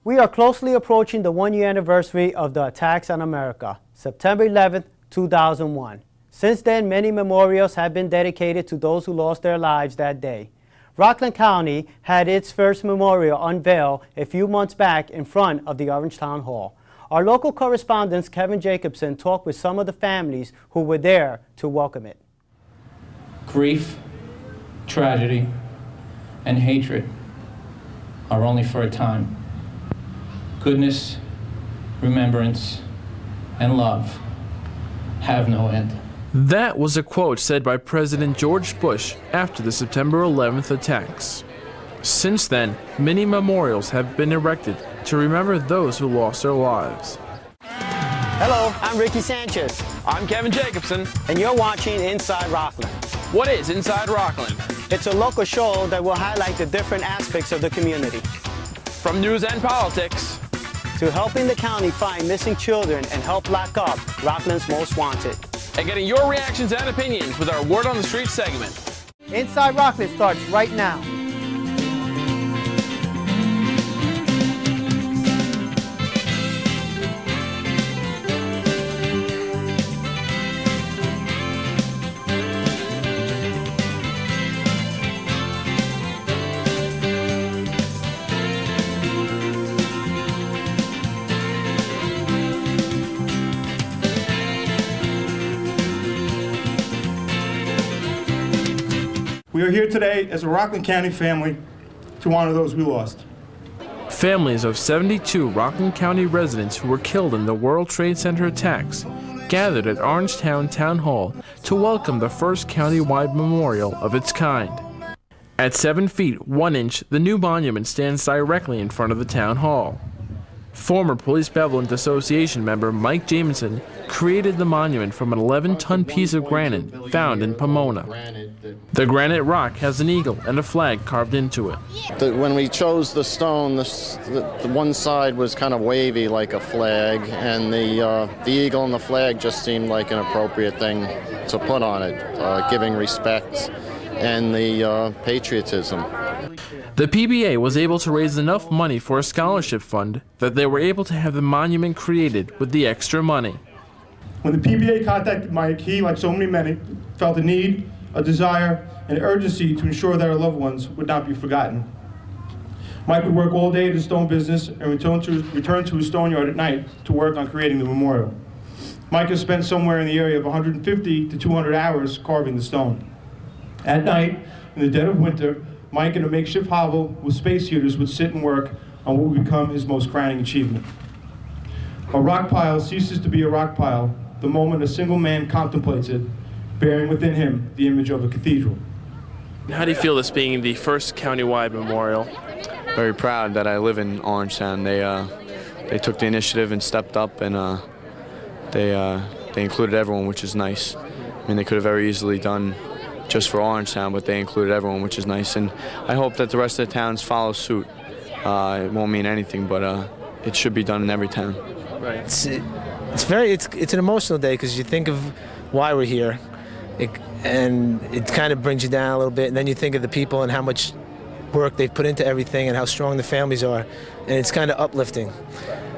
We are closely approaching the one-year anniversary of the attacks on America, September 11th, 2001. Since then, many memorials have been dedicated to those who lost their lives that day. Rockland County had its first memorial unveiled a few months back in front of the Orange Town Hall. Our local correspondent, Kevin Jacobsen, talked with some of the families who were there to welcome it. Grief, tragedy, and hatred are only for a time. Goodness, remembrance, and love have no end. That was a quote said by President George Bush after the September 11th attacks. Since then, many memorials have been erected to remember those who lost their lives. Hello, I'm Ricky Sanchez. I'm Kevin Jacobsen. And you're watching Inside Rockland. What is Inside Rockland? It's a local show that will highlight the different aspects of the community. From news and politics, to helping the county find missing children and help lock up Rockland's most wanted. And getting your reactions and opinions with our Word on the Street segment. Inside Rockland starts right now. We are here today as a Rockland County family to honor those we lost. Families of 72 Rockland County residents who were killed in the World Trade Center attacks gathered at Orangetown Town Hall to welcome the first county-wide memorial of its kind. At 7 feet 1 inch, the new monument stands directly in front of the town hall. Former Police Benevolent Association member Mike Jamison created the monument from an 11-ton piece of granite found in Pomona. The granite rock has an eagle and a flag carved into it. When we chose the stone, the one side was kind of wavy like a flag, and the eagle and the flag just seemed like an appropriate thing to put on it, giving respect and the patriotism. The PBA was able to raise enough money for a scholarship fund that they were able to have the monument created with the extra money. When the PBA contacted Mike, he, like so many men, felt a need, a desire, and urgency to ensure that our loved ones would not be forgotten. Mike would work all day at his stone business and return to his stone yard at night to work on creating the memorial. Mike has spent somewhere in the area of 150 to 200 hours carving the stone. At night, in the dead of winter, Mike in a makeshift hovel with space heaters would sit and work on what would become his most crowning achievement. A rock pile ceases to be a rock pile the moment a single man contemplates it, bearing within him the image of a cathedral. How do you feel this being the first countywide memorial? Very proud that I live in Orangetown. They took the initiative and stepped up, and they included everyone, which is nice. I mean, they could have very easily done just for Orangetown, but they included everyone, which is nice. And I hope that the rest of the towns follow suit. It won't mean anything, but it should be done in every town. Right. It's an emotional day because you think of why we're here, and it kind of brings you down a little bit. And then you think of the people and how much work they've put into everything and how strong the families are, and it's kind of uplifting.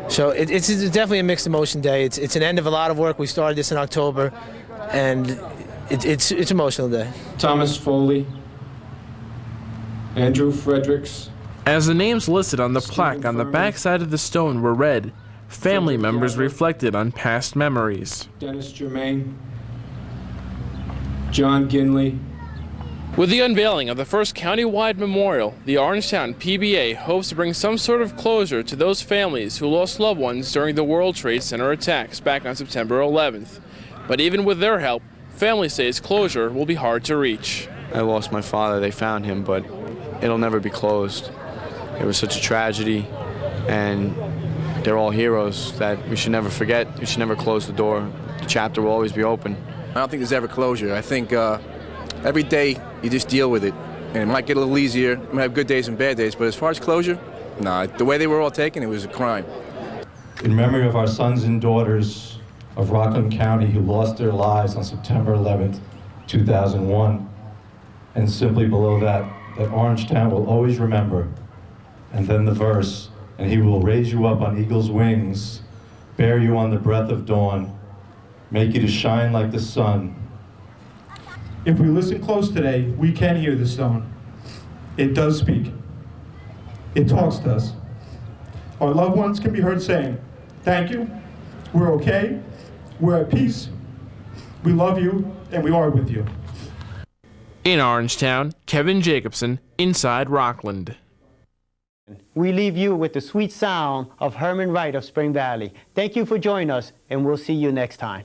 So it's definitely a mixed emotion day. It's an end of a lot of work. We started this in October, and it's an emotional day. Thomas Foley, Andrew Fredricks. As the names listed on the plaque on the back side of the stone were read, family members reflected on past memories. Dennis Germaine, John Ginley. With the unveiling of the first county-wide memorial, the Orangetown PBA hopes to bring some sort of closure to those families who lost loved ones during the World Trade Center attacks back on September 11th. But even with their help, families say its closure will be hard to reach. I lost my father. They found him, but it'll never be closed. It was such a tragedy, and they're all heroes that we should never forget. We should never close the door. The chapter will always be open. I don't think there's ever closure. I think every day you just deal with it, and it might get a little easier. You might have good days and bad days, but as far as closure, no. The way they were all taken, it was a crime. In memory of our sons and daughters of Rockland County who lost their lives on September 11th, 2001, and simply below that Orangetown will always remember, and then the verse, and he will raise you up on eagle's wings, bear you on the breath of dawn, make you to shine like the sun. If we listen close today, we can hear the stone. It does speak. It talks to us. Our loved ones can be heard saying, "Thank you, we're okay, we're at peace, we love you, and we are with you." In Orangetown, Kevin Jacobsen, Inside Rockland. We leave you with the sweet sound of Herman Wright of Spring Valley. Thank you for joining us, and we'll see you next time.